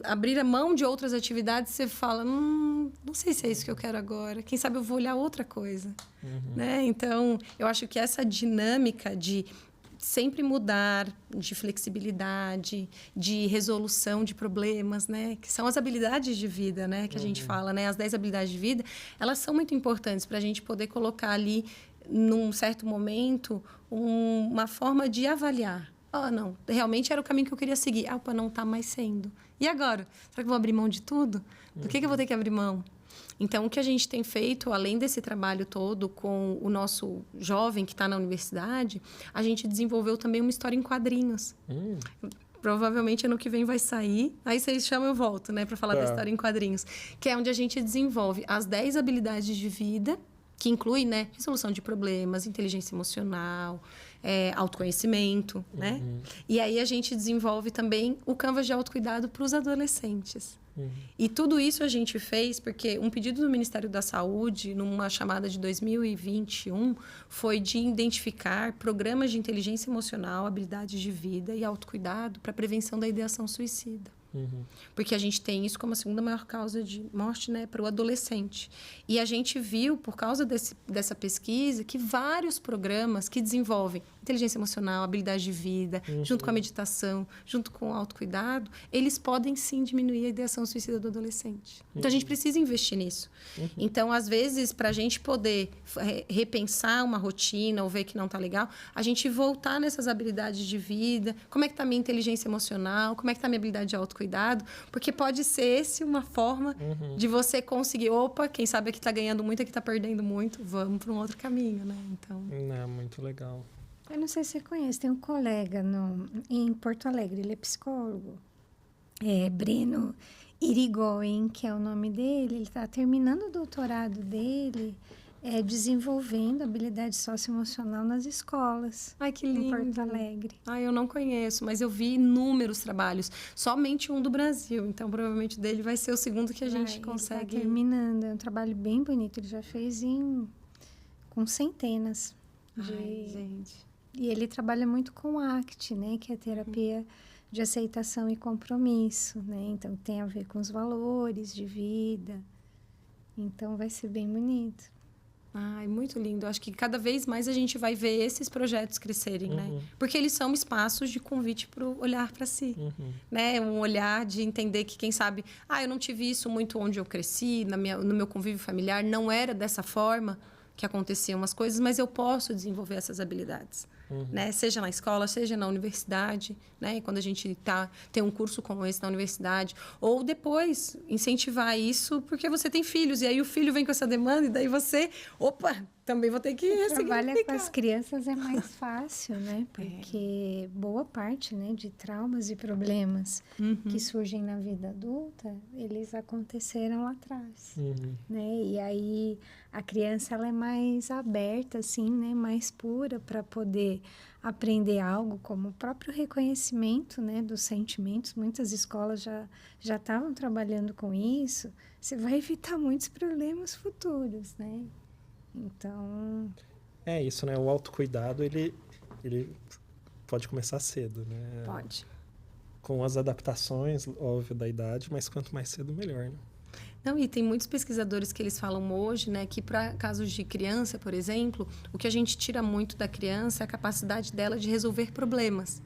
abrir a mão de outras atividades, você fala, não sei se é isso que eu quero agora. Quem sabe eu vou olhar outra coisa. Né? Então, eu acho que essa dinâmica de sempre mudar, de flexibilidade, de resolução de problemas, né? Que são as habilidades de vida, né? Que a gente fala, né? As 10 habilidades de vida, elas são muito importantes para a gente poder colocar ali, num certo momento, uma forma de avaliar. Não, realmente era o caminho que eu queria seguir. Opa, não está mais sendo. E agora? Será que eu vou abrir mão de tudo? Do que eu vou ter que abrir mão? Então, o que a gente tem feito, além desse trabalho todo com o nosso jovem que está na universidade, a gente desenvolveu também uma história em quadrinhos. Provavelmente ano que vem vai sair. Aí vocês chamam, eu volto, né? Para falar da história em quadrinhos. Que é onde a gente desenvolve as 10 habilidades de vida, que inclui, né? Resolução de problemas, inteligência emocional, autoconhecimento, né? E aí a gente desenvolve também o Canvas de autocuidado para os adolescentes. E tudo isso a gente fez porque um pedido do Ministério da Saúde, numa chamada de 2021, foi de identificar programas de inteligência emocional, habilidades de vida e autocuidado para prevenção da ideação suicida. Porque a gente tem isso como a segunda maior causa de morte, né, para o adolescente. E a gente viu, por causa dessa pesquisa, que vários programas que desenvolvem inteligência emocional, habilidade de vida, junto com a meditação, junto com o autocuidado, eles podem sim diminuir a ideação suicida do adolescente. Então, a gente precisa investir nisso. Então, às vezes, para a gente poder repensar uma rotina ou ver que não está legal, a gente voltar nessas habilidades de vida, como é que está a minha inteligência emocional, como é que está a minha habilidade de autocuidado, porque pode ser esse uma forma de você conseguir, quem sabe aqui está ganhando muito, aqui está perdendo muito, vamos para um outro caminho, né? Então... muito legal. Eu não sei se você conhece, tem um colega em Porto Alegre, ele é psicólogo, Breno Irigoyen, que é o nome dele, ele está terminando o doutorado dele, desenvolvendo habilidade socioemocional nas escolas. Ai, que lindo! Em Porto Alegre. Eu não conheço, mas eu vi inúmeros trabalhos, somente um do Brasil, então provavelmente dele vai ser o segundo que a gente consegue... Ele tá terminando, é um trabalho bem bonito, ele já fez com centenas de... gente... E ele trabalha muito com ACT, né? Que é a terapia de aceitação e compromisso, né? Então, tem a ver com os valores de vida. Então, vai ser bem bonito. Muito lindo. Acho que cada vez mais a gente vai ver esses projetos crescerem, né? Porque eles são espaços de convite para o olhar para si, né? Um olhar de entender que, quem sabe, eu não tive isso muito onde eu cresci, no meu convívio familiar, não era dessa forma que aconteciam as coisas, mas eu posso desenvolver essas habilidades. Né? Seja na escola, seja na universidade, né? Quando a gente tem um curso como esse na universidade, ou depois incentivar isso porque você tem filhos, e aí o filho vem com essa demanda, e daí você, também vou ter que trabalhar com as crianças é mais fácil, né? Porque boa parte, né, de traumas e problemas que surgem na vida adulta, eles aconteceram lá atrás, né? E aí a criança ela é mais aberta, assim, né? Mais pura para poder aprender algo como o próprio reconhecimento, né, dos sentimentos. Muitas escolas já estavam trabalhando com isso. Você vai evitar muitos problemas futuros, né? Então... É isso, né? O autocuidado, ele pode começar cedo, né? Pode. Com as adaptações, óbvio, da idade, mas quanto mais cedo, melhor, né? Não, e tem muitos pesquisadores que eles falam hoje, né, que para casos de criança, por exemplo, o que a gente tira muito da criança é a capacidade dela de resolver problemas.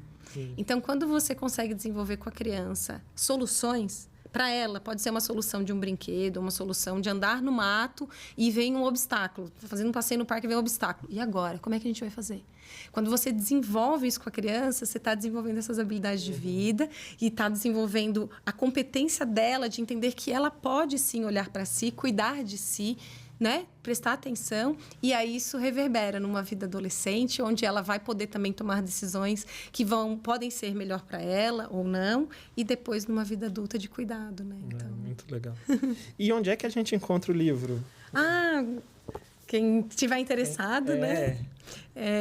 Então, quando você consegue desenvolver com a criança soluções, para ela pode ser uma solução de um brinquedo, uma solução de andar no mato e vem um obstáculo. Fazendo um passeio no parque e vem um obstáculo. E agora? Como é que a gente vai fazer? Quando você desenvolve isso com a criança, você está desenvolvendo essas habilidades de vida e está desenvolvendo a competência dela de entender que ela pode, sim, olhar para si, cuidar de si, né? Prestar atenção. E aí isso reverbera numa vida adolescente, onde ela vai poder também tomar decisões que podem ser melhor para ela ou não. E depois numa vida adulta de cuidado, né? Então... muito legal. E onde é que a gente encontra o livro? Quem estiver interessado, né?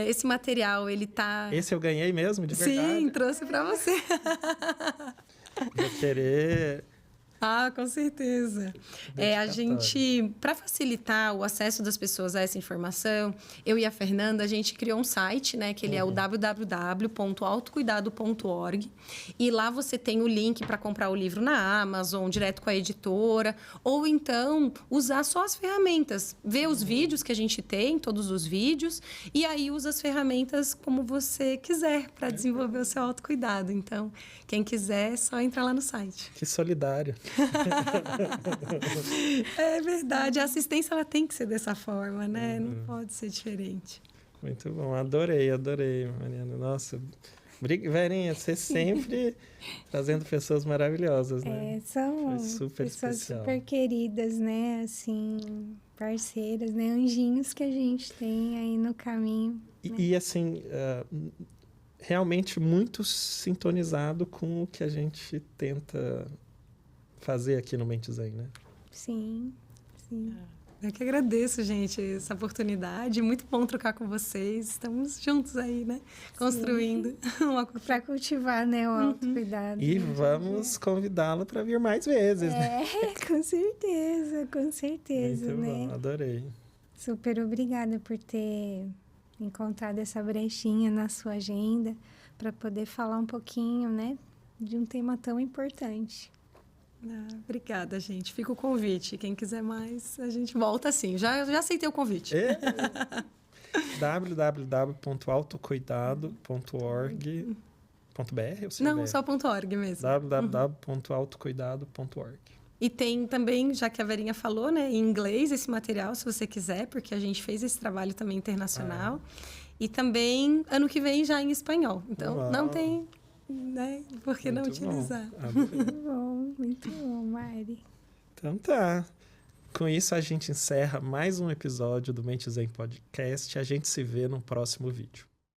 Esse material, ele tá... Esse eu ganhei mesmo, de verdade? Sim, trouxe para você. Vou querer... Com certeza. A gente, para facilitar o acesso das pessoas a essa informação, eu e a Fernanda, a gente criou um site, né? Que ele é o www.autocuidado.org. E lá você tem o link para comprar o livro na Amazon, direto com a editora. Ou então, usar só as ferramentas. Ver os vídeos que a gente tem, todos os vídeos. E aí, usa as ferramentas como você quiser para desenvolver o seu autocuidado. Então, quem quiser, é só entrar lá no site. Que solidário. É verdade. A assistência ela tem que ser dessa forma, né? Não pode ser diferente. Muito bom. Adorei, Mariana. Nossa, Verinha, você sempre trazendo pessoas maravilhosas, né? São super pessoas especial. super queridas, né? Assim, parceiras, né? Anjinhos que a gente tem aí no caminho. E assim... realmente muito sintonizado com o que a gente tenta fazer aqui no Mente Zen, né? Sim. Eu que agradeço, gente, essa oportunidade. Muito bom trocar com vocês. Estamos juntos aí, né? Construindo. Para cultivar, né, o autocuidado. E vamos convidá-la para vir mais vezes, né? Com certeza, Muito né? bom, adorei. Super obrigada por ter encontrado essa brechinha na sua agenda para poder falar um pouquinho, né, de um tema tão importante. Obrigada, gente. Fica o convite. Quem quiser mais, a gente volta sim. Já aceitei o convite. www.autocuidado.org.br? Não, só .org mesmo. www.autocuidado.org. E tem também, já que a Verinha falou, né, em inglês esse material, se você quiser, porque a gente fez esse trabalho também internacional. E também, ano que vem, já em espanhol. Então, não tem, né, por que não utilizar. Muito bom, Mari. Então tá. Com isso, a gente encerra mais um episódio do Mente Zen Podcast. A gente se vê no próximo vídeo.